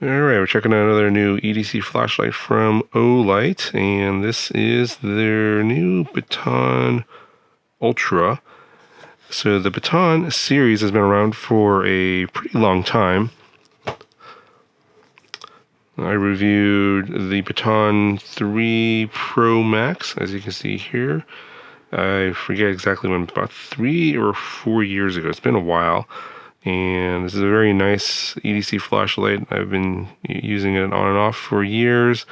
Alright, we're checking out another new EDC flashlight from OLIGHT, and this is their new Baton Ultra. So the Baton series has been around for a pretty long time. I reviewed the Baton 3 Pro Max, as you can see here. I forget exactly when, about 3 or 4 years ago. It's been a while. And this is a very nice EDC flashlight. I've been using it on and off for years.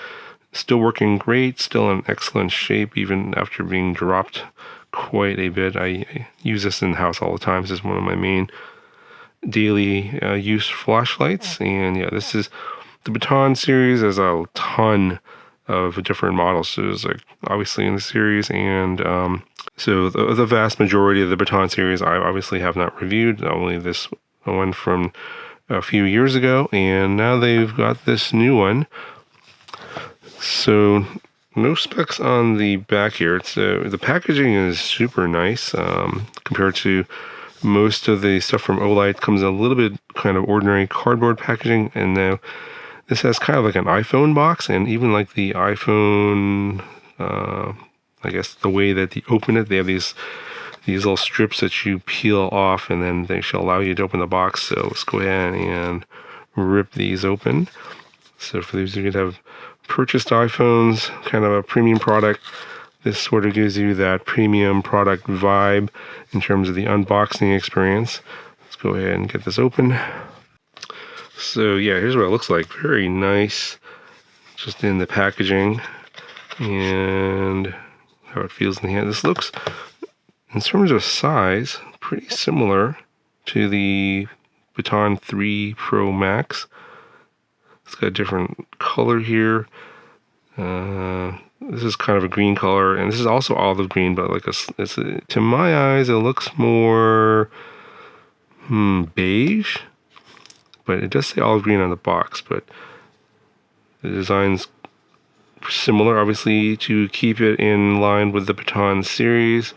Still working great, still in excellent shape, even after being dropped quite a bit. I use this in the house all the time. This is one of my main daily use flashlights. And yeah, this is the Baton series. Has a ton of different models. So there's like obviously in the series, and so the vast majority of the Baton series I obviously have not reviewed. Only this one from a few years ago, and now they've got this new one. So no specs on the back here. It's the packaging is super nice compared to most of the stuff from OLIGHT. Comes in a little bit kind of ordinary cardboard packaging, and now this has kind of like an iPhone box, and even like the iPhone, I guess the way that they open it, they have these little strips that you peel off, and then they shall allow you to open the box. So let's go ahead and rip these open. So for those of you that have purchased iPhones, kind of a premium product, this sort of gives you that premium product vibe in terms of the unboxing experience. Let's go ahead and get this open. So yeah, here's what it looks like. Very nice, just in the packaging, and how it feels in the hand. This looks, in terms of size, pretty similar to the Baton 3 Pro Max. It's got a different color here. This is kind of a green color, and this is also olive green, but like to my eyes, it looks more beige. But it does say olive green on the box, but the design's similar, obviously, to keep it in line with the Baton series,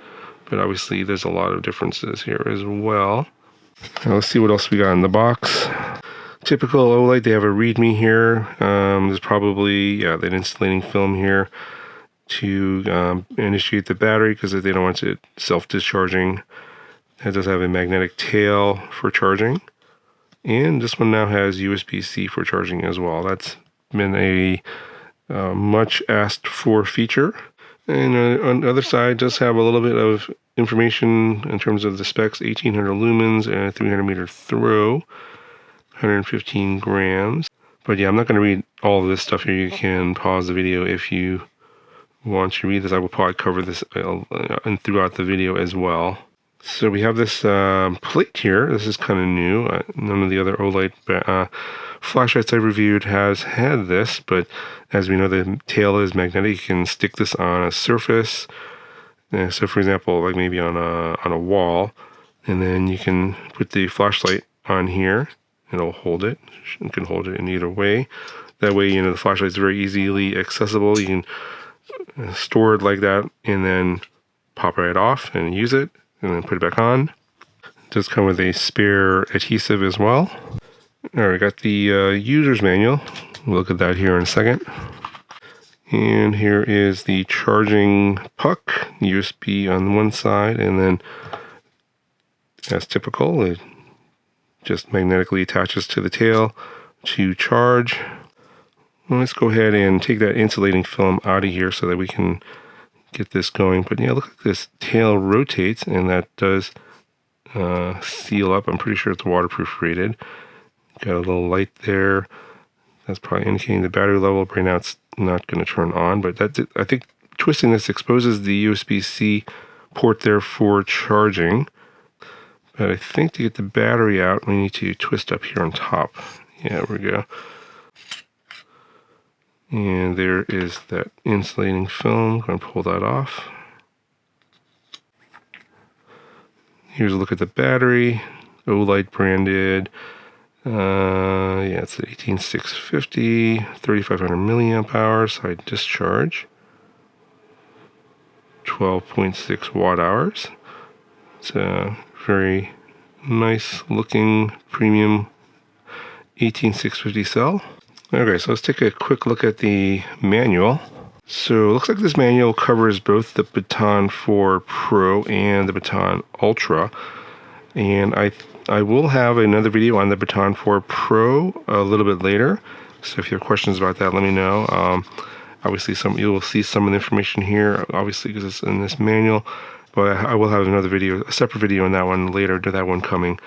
but obviously there's a lot of differences here as well. Now let's see what else we got in the box. Typical OLIGHT, they have a README here. There's probably the insulating film here to initiate the battery, because they don't want it self-discharging. It does have a magnetic tail for charging. And this one now has USB-C for charging as well. That's been a much asked for feature. And on the other side, does have a little bit of information in terms of the specs: 1800 lumens and a 300 meter throw, 115 grams. But yeah, I'm not going to read all of this stuff here. You can pause the video if you want to read this. I will probably cover this and throughout the video as well. So we have this plate here. This is kind of new. None of the other OLIGHT flashlights I've reviewed has had this, but as we know, the tail is magnetic. You can stick this on a surface. So for example, like maybe on a wall, and then you can put the flashlight on here. It'll hold it. You can hold it in either way. That way, the flashlight is very easily accessible. You can store it like that, and then pop right off and use it, and then put it back on. It does come with a spare adhesive as well. Alright, we got the user's manual. We'll look at that here in a second. And here is the charging puck, USB on one side, and then, as typical, it just magnetically attaches to the tail to charge. Well, let's go ahead and take that insulating film out of here so that we can get this going. But yeah, look, this tail rotates, and that does seal up. I'm pretty sure it's waterproof rated. Got a little light there. That's probably indicating the battery level. Right now it's not going to turn on, but I think twisting this exposes the USB-C port there for charging. But I think to get the battery out, we need to twist up here on top. Yeah, there we go. And there is that insulating film. I'm going to pull that off. Here's a look at the battery. OLIGHT branded. Yeah, it's 18650, 3500 milliamp hours, high discharge, 12.6 watt hours. It's a very nice looking premium 18650 cell. Okay, so let's take a quick look at the manual. So it looks like this manual covers both the Baton 4 Pro and the Baton Ultra. And I will have another video on the Baton 4 Pro a little bit later. So if you have questions about that, let me know. Obviously, you will see some of the information here, obviously, because it's in this manual. But I will have another video, a separate video on that one later, to that one coming.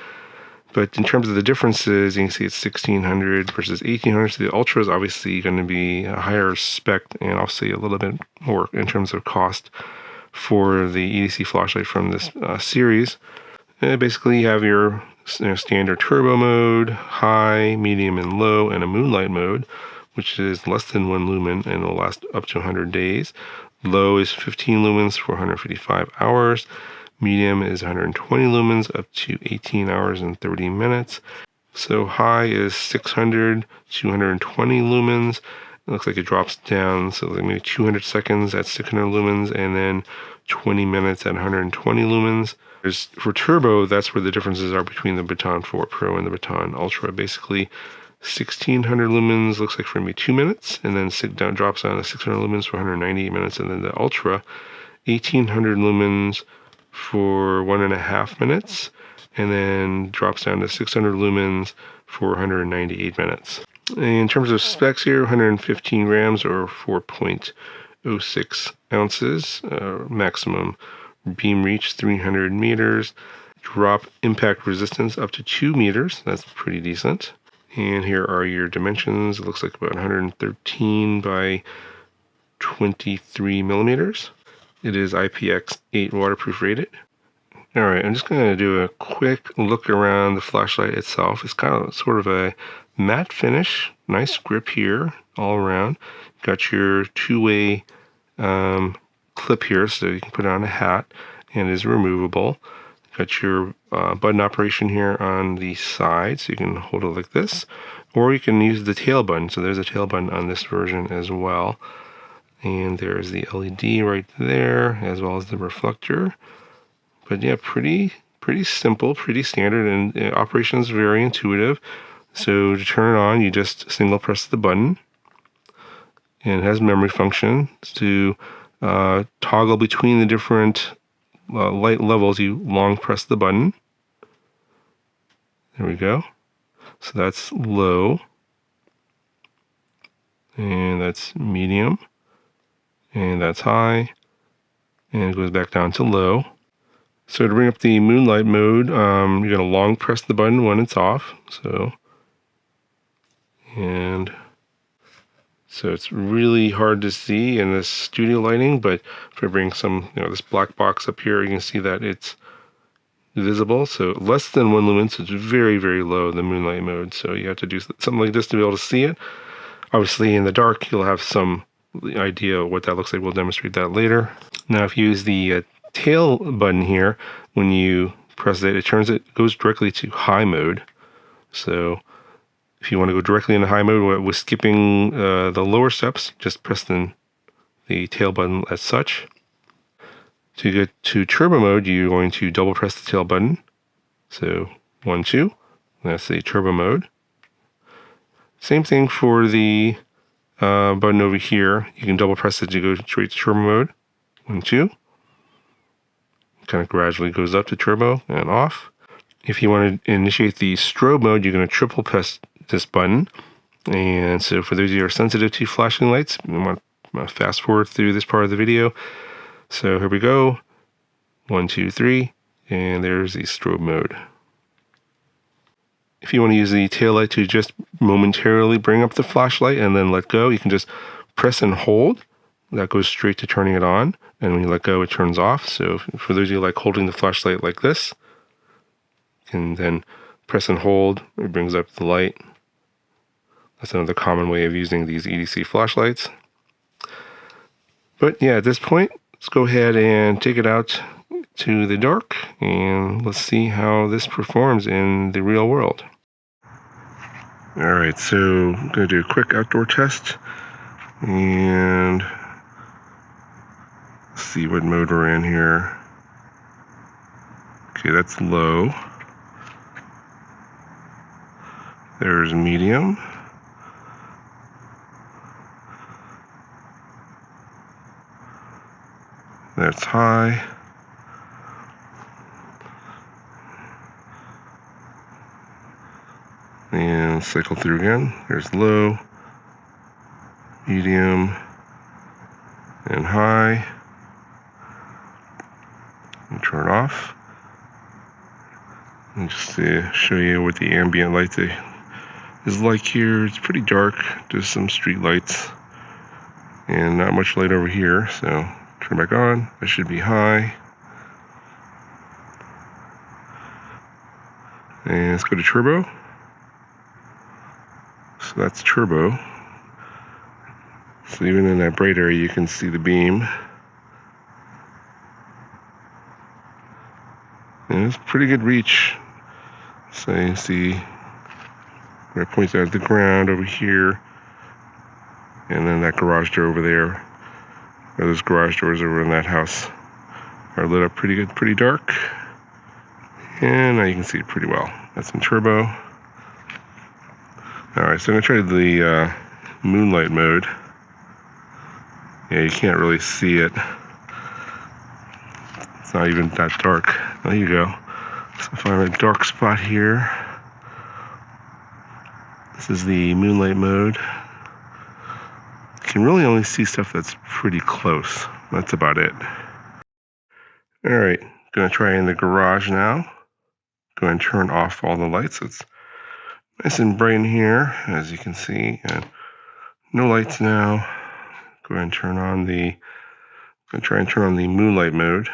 But in terms of the differences, you can see it's 1600 versus 1800. So the Ultra is obviously going to be a higher spec and obviously a little bit more in terms of cost for the EDC flashlight from this series. And basically, you have your standard turbo mode, high, medium, and low, and a moonlight mode, which is less than 1 lumen and will last up to 100 days. Low is 15 lumens for 155 hours. Medium is 120 lumens up to 18 hours and 30 minutes. So high is 600 to 220 lumens. It looks like it drops down, so like maybe 200 seconds at 600 lumens and then 20 minutes at 120 lumens. For turbo, that's where the differences are between the Baton 4 Pro and the Baton Ultra. Basically, 1600 lumens looks like for maybe 2 minutes, and then drops down to 600 lumens for 198 minutes, and then the Ultra, 1800 lumens for 1.5 minutes, and then drops down to 600 lumens for 198 minutes. In terms of specs here, 115 grams or 4.06 ounces, maximum beam reach 300 meters, drop impact resistance up to 2 meters, that's pretty decent. And here are your dimensions. It looks like about 113 by 23 millimeters. It is IPX8 waterproof rated. Alright, I'm just going to do a quick look around the flashlight itself. It's kind of sort of a matte finish, nice grip here all around. Got your two-way clip here so you can put it on a hat, and it is removable. Got your button operation here on the side, so you can hold it like this, or you can use the tail button. So there's a tail button on this version as well. And there's the LED right there, as well as the reflector. But yeah, pretty simple, pretty standard, and operation is very intuitive. So to turn it on, you just single press the button, and it has memory function to toggle between the different light levels. You long press the button. There we go. So that's low, and that's medium, and that's high, and it goes back down to low. So to bring up the moonlight mode, you're going to long press the button when it's off. So it's really hard to see in this studio lighting, but if I bring some, this black box up here, you can see that it's visible. So less than 1 lumen, so it's very, very low, the moonlight mode. So you have to do something like this to be able to see it. Obviously in the dark, you'll have some idea of what that looks like. We'll demonstrate that later. Now if you use the tail button here, when you press it, it goes directly to high mode. So if you want to go directly into high mode with skipping the lower steps, just press the tail button as such. To get to turbo mode, you're going to double press the tail button. So 1, 2, that's the turbo mode. Same thing for the button over here. You can double press it to go straight to turbo mode. 1, 2. Kind of gradually goes up to turbo and off. If you want to initiate the strobe mode, you're going to triple press this button. And so for those of you who are sensitive to flashing lights, you want to fast forward through this part of the video. So here we go. 1, 2, 3, and there's the strobe mode. If you want to use the tail light to just momentarily bring up the flashlight and then let go, you can just press and hold. That goes straight to turning it on, and when you let go, it turns off. So for those of you like holding the flashlight like this, you can then press and hold. It brings up the light. That's another common way of using these EDC flashlights. But yeah, at this point, let's go ahead and take it out to the dark, and let's see how this performs in the real world. All right, so I'm going to do a quick outdoor test, and see what mode we're in here. Okay, that's low. There's medium. That's high. And cycle through again. There's low, medium, and high. And turn it off. And just to show you what the ambient light is like here. It's pretty dark, just some street lights. And not much light over here, so turn back on. That should be high. And let's go to turbo. So that's turbo. So even in that bright area, you can see the beam. And it's pretty good reach. So you see where it points out at the ground over here. And then that garage door over there. Or those garage doors over in that house are lit up pretty good, pretty dark. And now you can see it pretty well. That's in turbo. Alright, so I'm going to try the moonlight mode. Yeah, you can't really see it. It's not even that dark. There you go. So find a dark spot here. This is the moonlight mode. You can really only see stuff that's pretty close. That's about it. Alright, gonna try in the garage now. Go ahead and turn off all the lights. It's nice and bright in here, as you can see. And no lights now. Go ahead and turn on the moonlight mode.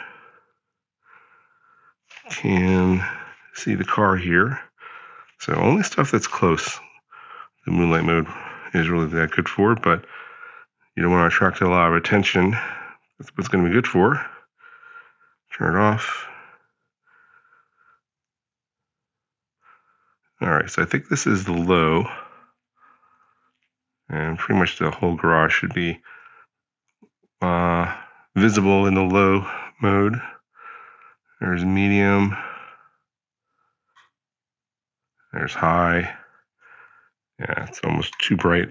Can see the car here. So only stuff that's close the moonlight mode is really that good for, but you don't want to attract a lot of attention. That's what it's going to be good for. Turn it off. Alright, so I think this is the low. And pretty much the whole garage should be visible in the low mode. There's medium. There's high. Yeah, it's almost too bright.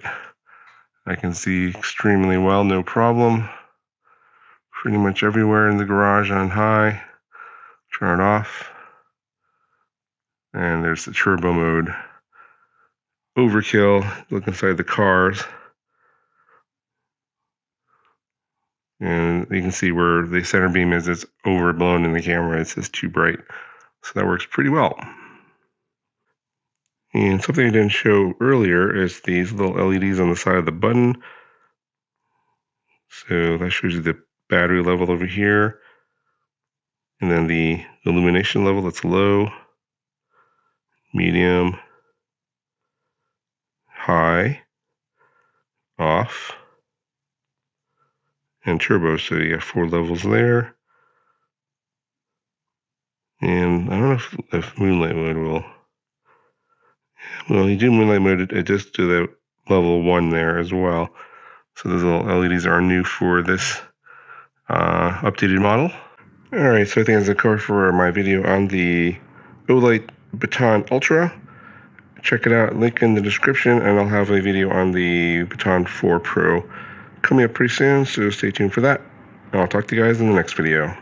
I can see extremely well, no problem. Pretty much everywhere in the garage on high. Turn it off. And there's the turbo mode. Overkill. Look inside the cars. And you can see where the center beam is. It's overblown in the camera. It's just too bright. So that works pretty well. And something I didn't show earlier is these little LEDs on the side of the button. So that shows you the battery level over here. And then the illumination level, that's low, medium, high, off, and turbo. So you got 4 levels there. And I don't know if moonlight mode will. Well, you do moonlight mode, it just do the level 1 there as well. So those little LEDs are new for this updated model. Alright, so I think that's the cover for my video on the OLIGHT Baton Ultra. Check it out, link in the description, and I'll have a video on the Baton 4 Pro coming up pretty soon, so stay tuned for that. And I'll talk to you guys in the next video.